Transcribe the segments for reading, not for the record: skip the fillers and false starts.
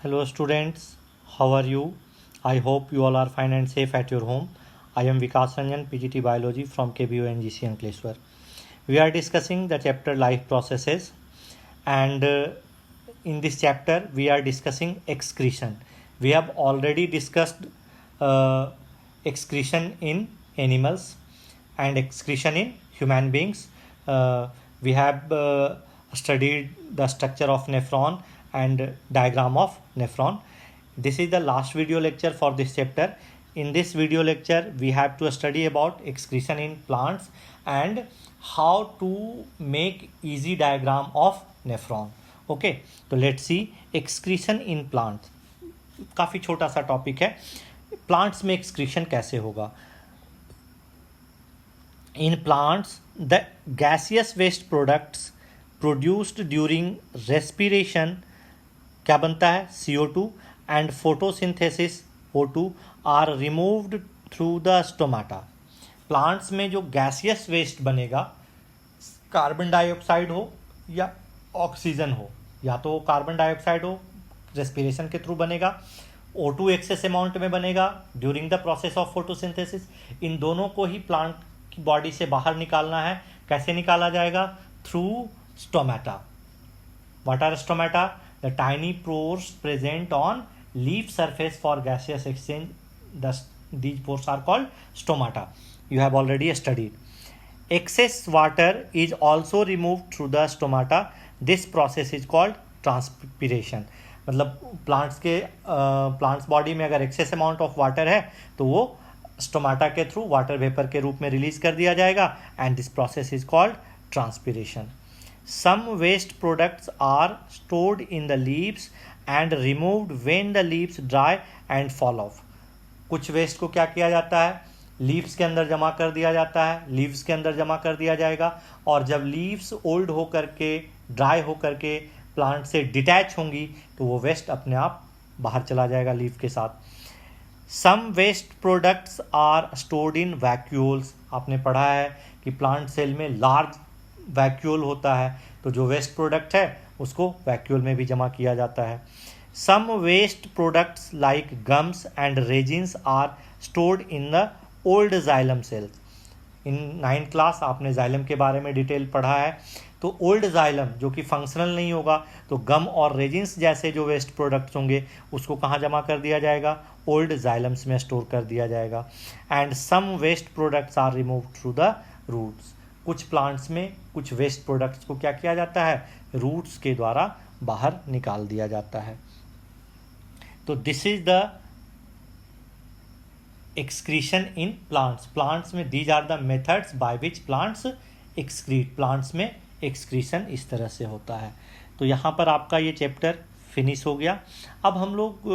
Hello students, how are you? I hope you all are fine and safe at your home. I am Vikas Ranjan, PGT Biology from KBO NGC Ankleshwar. We are discussing the chapter life processes, and in this chapter we are discussing excretion. We have already discussed uh, excretion in animals and excretion in human beings. We have studied the structure of nephron and diagram of nephron. This is the last video lecture for this chapter. In this video lecture we have to study about excretion in plants and how to make easy diagram of nephron. Okay, तो let's see excretion in plants. काफ़ी छोटा सा topic है. Plants में excretion कैसे होगा. In plants the gaseous waste products produced during respiration क्या बनता है, CO2 and photosynthesis O2 are removed through the stomata. Plants में जो गैसियस वेस्ट बनेगा, कार्बन डाइऑक्साइड हो या ऑक्सीजन हो, या तो कार्बन डाइऑक्साइड हो रेस्पिरेशन के थ्रू बनेगा, O2 एक्सेस अमाउंट में बनेगा during the process of photosynthesis. इन दोनों को ही प्लांट की बॉडी से बाहर निकालना है. कैसे निकाला जाएगा? Through stomata. What are stomata? The tiny pores present on leaf surface for gaseous exchange. These pores are called stomata. You have already studied. Excess water is also removed through the stomata. This process is called transpiration. मतलब plants body में अगर excess amount of water है तो वो stomata के through water vapour के रूप में रिलीज कर दिया जाएगा and this process is called transpiration. Some waste products are stored in the leaves and removed when the leaves dry and fall off. कुछ वेस्ट को क्या किया जाता है, लीव्स के अंदर जमा कर दिया जाता है. लीव्स के अंदर जमा कर दिया जाएगा और जब लीव्स ओल्ड होकर के ड्राई होकर के प्लांट से डिटैच होंगी तो वो वेस्ट अपने आप बाहर चला जाएगा लीव के साथ. Some waste products are stored in vacuoles. आपने पढ़ा है कि प्लांट सेल में लार्ज वैक्यूल होता है, तो जो वेस्ट प्रोडक्ट है उसको वैक्यूल में भी जमा किया जाता है. Some waste products like gums and resins are stored in the old xylem cells. In 9th class आपने जाइलम के बारे में डिटेल पढ़ा है. तो ओल्ड जाइलम जो कि फंक्शनल नहीं होगा, तो गम और रेजिन्स जैसे जो वेस्ट प्रोडक्ट्स होंगे उसको कहाँ जमा कर दिया जाएगा? ओल्ड जाइलम्स में स्टोर कर दिया जाएगा. And some waste products are remove through the roots. कुछ प्लांट्स में कुछ वेस्ट प्रोडक्ट्स को क्या किया जाता है? रूट्स के द्वारा बाहर निकाल दिया जाता है. तो this is the excretion in plants. Plants में these are the methods by which plants excrete. plants में excretion इस तरह से होता है. तो यहाँ पर आपका ये चैप्टर फिनिश हो गया. अब हम लोग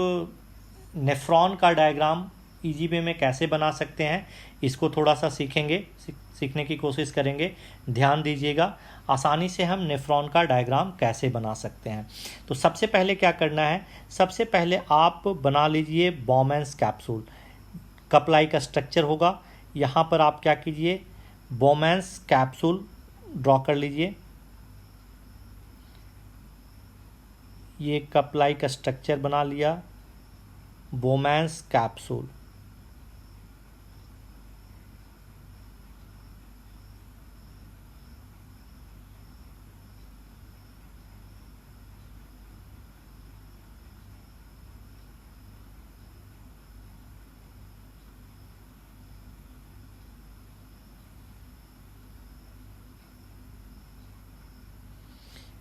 नेफ्रॉन का डायग्राम इजी वे में कैसे बना सकते हैं इसको थोड़ा सा सीखने की कोशिश करेंगे. ध्यान दीजिएगा, आसानी से हम नेफ्रॉन का डायग्राम कैसे बना सकते हैं. तो सबसे पहले क्या करना है, सबसे पहले आप बना लीजिए बॉमेंस कैप्सूल. कपलाई का स्ट्रक्चर होगा. यहाँ पर आप क्या कीजिए, बोमेंस कैप्सूल ड्रॉ कर लीजिए. ये कपलाई का स्ट्रक्चर बना लिया, बोमेंस कैप्सूल.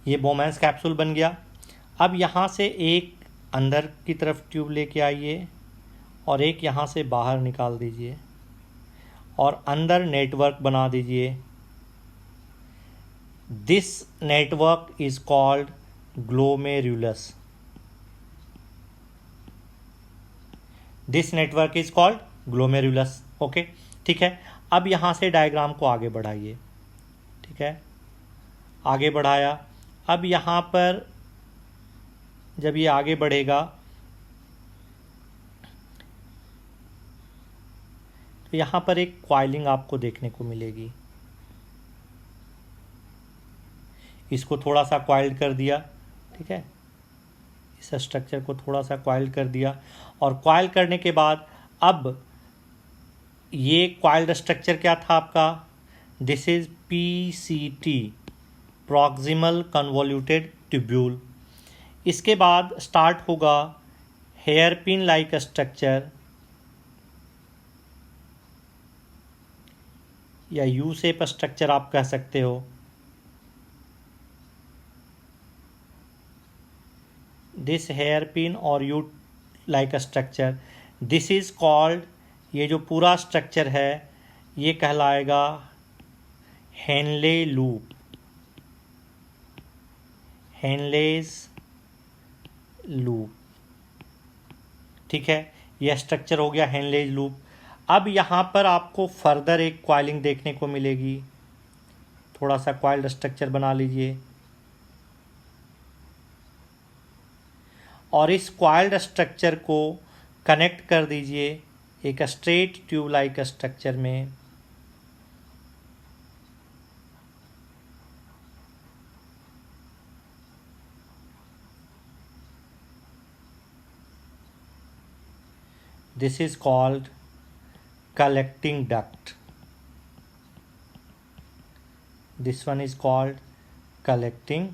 ये बोमेंस कैप्सूल बन गया. अब यहाँ से एक अंदर की तरफ ट्यूब लेके आइए और एक यहाँ से बाहर निकाल दीजिए और अंदर नेटवर्क बना दीजिए. This network is called glomerulus. This network is called glomerulus. Okay, ठीक है. अब यहाँ से डायग्राम को आगे बढ़ाइए. ठीक है, आगे बढ़ाया. अब यहाँ पर जब ये आगे बढ़ेगा तो यहाँ पर एक क्वाइलिंग आपको देखने को मिलेगी. इसको थोड़ा सा क्वाइल्ड कर दिया. ठीक है, इस स्ट्रक्चर को थोड़ा सा कॉइल कर दिया, और कॉइल करने के बाद अब ये कॉइल्ड स्ट्रक्चर क्या था आपका, this is PCT, proximal convoluted tubule. इसके बाद स्टार्ट होगा हेयर पिन लाइक स्ट्रक्चर या यू शेप स्ट्रक्चर आप कह सकते हो। दिस हेयर पिन और you like structure, this is called, ये जो पूरा स्ट्रक्चर है ये कहलाएगा हेनले लूप, हेनलेज लूप। ठीक है, यह स्ट्रक्चर हो गया हेनलेज लूप। अब यहाँ पर आपको फर्दर एक कॉइलिंग देखने को मिलेगी, थोड़ा सा कॉइल्ड स्ट्रक्चर बना लीजिए, और इस कॉइल्ड स्ट्रक्चर को कनेक्ट कर दीजिए एक स्ट्रेट ट्यूब लाइक स्ट्रक्चर में। This is called collecting duct. This one is called collecting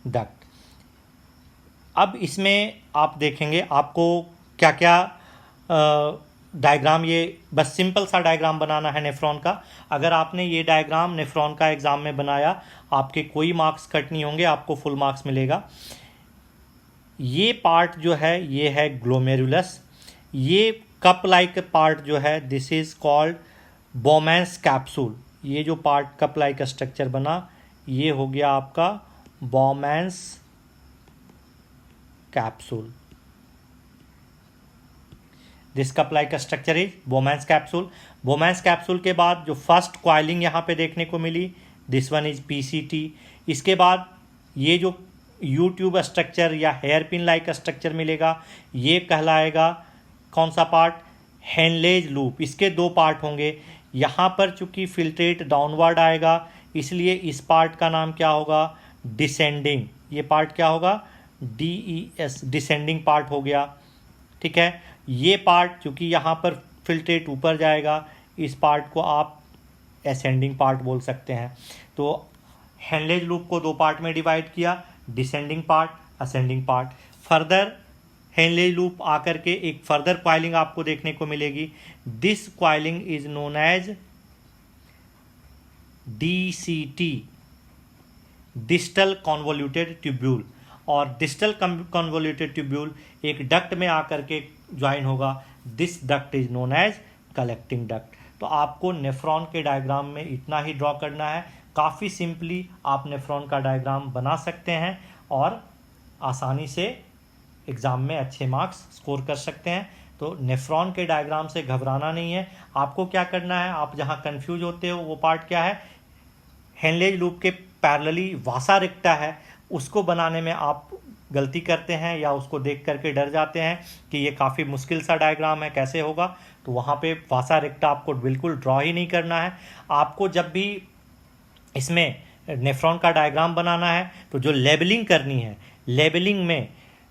duct. अब इसमें आप देखेंगे आपको क्या क्या डायग्राम, ये बस सिंपल सा डायग्राम बनाना है नेफ्रॉन का। अगर आपने ये डायग्राम नेफ्रॉन का एग्जाम में बनाया, आपके कोई मार्क्स कट नहीं होंगे, आपको फुल मार्क्स मिलेगा। ये पार्ट जो है ये है ग्लोमेरुलस, ये कप लाइक पार्ट जो है दिस इज कॉल्ड बोमेंस कैप्सूल। ये जो पार्ट कप लाइक स्ट्रक्चर बना ये हो गया आपका बोमेंस capsule. This cup like structure is बोमेंस capsule. बोमेंस capsule के बाद जो फर्स्ट कॉइलिंग यहाँ पे देखने को मिली, दिस वन इज PCT। इसके बाद ये जो यू ट्यूब स्ट्रक्चर या हेयर पिन लाइक स्ट्रक्चर मिलेगा, ये कहलाएगा कौन सा पार्ट, हेनलेज लूप। इसके दो पार्ट होंगे, यहाँ पर चूंकि फिल्ट्रेट डाउनवर्ड आएगा इसलिए इस पार्ट का नाम क्या होगा, डिसेंडिंग। ये पार्ट क्या होगा, DES, डिसेंडिंग पार्ट हो गया। ठीक है, ये पार्ट चूंकि यहाँ पर फिल्ट्रेट ऊपर जाएगा, इस पार्ट को आप असेंडिंग पार्ट बोल सकते हैं। तो हेनलेज लूप को दो पार्ट में डिवाइड किया, descending part, ascending part. Further Henle's loop आकर के एक फर्दर कॉइलिंग आपको देखने को मिलेगी। This coiling is known as DCT, distal convoluted tubule. और डिस्टल कॉन्वोल्यूटेड ट्यूब्यूल एक डक्ट में आकर के ज्वाइन होगा, this duct is known as collecting duct. तो आपको नेफ्रॉन के डायग्राम में इतना ही ड्रॉ करना है। काफ़ी सिंपली आप नेफ्रॉन का डायग्राम बना सकते हैं और आसानी से एग्ज़ाम में अच्छे मार्क्स स्कोर कर सकते हैं। तो नेफ्रॉन के डायग्राम से घबराना नहीं है। आपको क्या करना है, आप जहां कंफ्यूज होते हो वो पार्ट क्या है, हेनलेज लूप के पैरेलली वासा रिक्टा है, उसको बनाने में आप गलती करते हैं या उसको देख करके डर जाते हैं कि ये काफ़ी मुश्किल सा डायग्राम है, कैसे होगा। तो वहाँ पे वासा रिक्टा आपको बिल्कुल ड्रॉ ही नहीं करना है। आपको जब भी इसमें नेफ्रॉन का डायग्राम बनाना है तो जो लेबलिंग करनी है, लेबलिंग में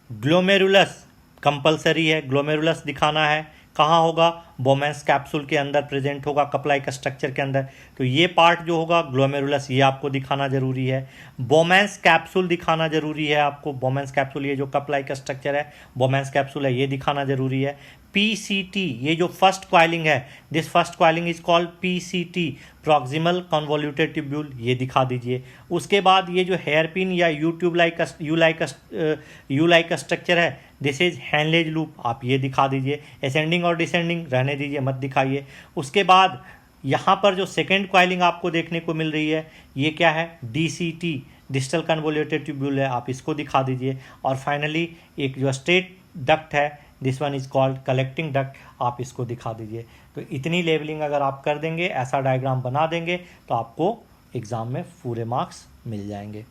ग्लोमेरुलस कंपलसरी है, ग्लोमेरुलस दिखाना है। कहाँ होगा, बोमेंस कैप्सूल के अंदर प्रेजेंट होगा, कप लाइक स्ट्रक्चर के अंदर। तो ये पार्ट जो होगा ग्लोमेरुलस, ये आपको दिखाना जरूरी है। बोमेंस कैप्सूल दिखाना जरूरी है आपको, बोमेंस कैप्सूल, ये जो कप लाइक स्ट्रक्चर है बोमेंस कैप्सूल है, ये दिखाना जरूरी है। PCT, ये जो फर्स्ट कॉइलिंग है, this first coiling is called PCT, proximal convoluted tubule, ये दिखा दीजिए। उसके बाद ये जो हेयर पिन या यूट्यूब यू लाइक स्ट्रक्चर है, दिस इज हेनलेज लूप, आप ये दिखा दीजिए। असेंडिंग और डिसेंडिंग रहने दीजिए, मत दिखाइए। उसके बाद यहाँ पर जो सेकेंड कॉइलिंग आपको देखने को मिल रही है, ये क्या है, DCT, डिस्टल कन्वोल्यूटेड ट्यूब्यूल है, आप इसको दिखा दीजिए। और फाइनली एक जो स्ट्रेट डक्ट है, this one is called collecting duct, आप इसको दिखा दीजिए। तो इतनी लेवलिंग अगर आप कर देंगे, ऐसा डायग्राम बना देंगे, तो आपको एग्ज़ाम में पूरे मार्क्स मिल जाएंगे।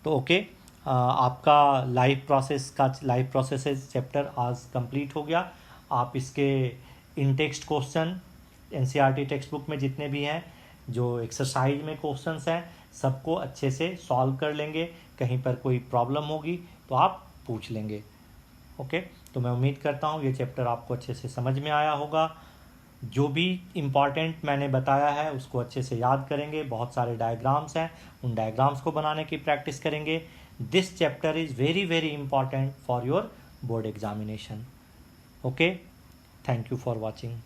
तो ओके, आपका लाइफ प्रोसेसेस चैप्टर आज कंप्लीट हो गया। आप इसके in text question NCERT text book में जितने भी हैं, जो एक्सरसाइज में क्वेश्चंस हैं, सबको अच्छे से सॉल्व कर लेंगे। कहीं पर कोई प्रॉब्लम होगी तो आप पूछ लेंगे। ओके, तो मैं उम्मीद करता हूँ ये चैप्टर आपको अच्छे से समझ में आया होगा। जो भी इम्पॉर्टेंट मैंने बताया है उसको अच्छे से याद करेंगे। बहुत सारे डायग्राम्स हैं, उन डायग्राम्स को बनाने की प्रैक्टिस करेंगे। This chapter is very very important for your board examination. Okay, thank you for watching.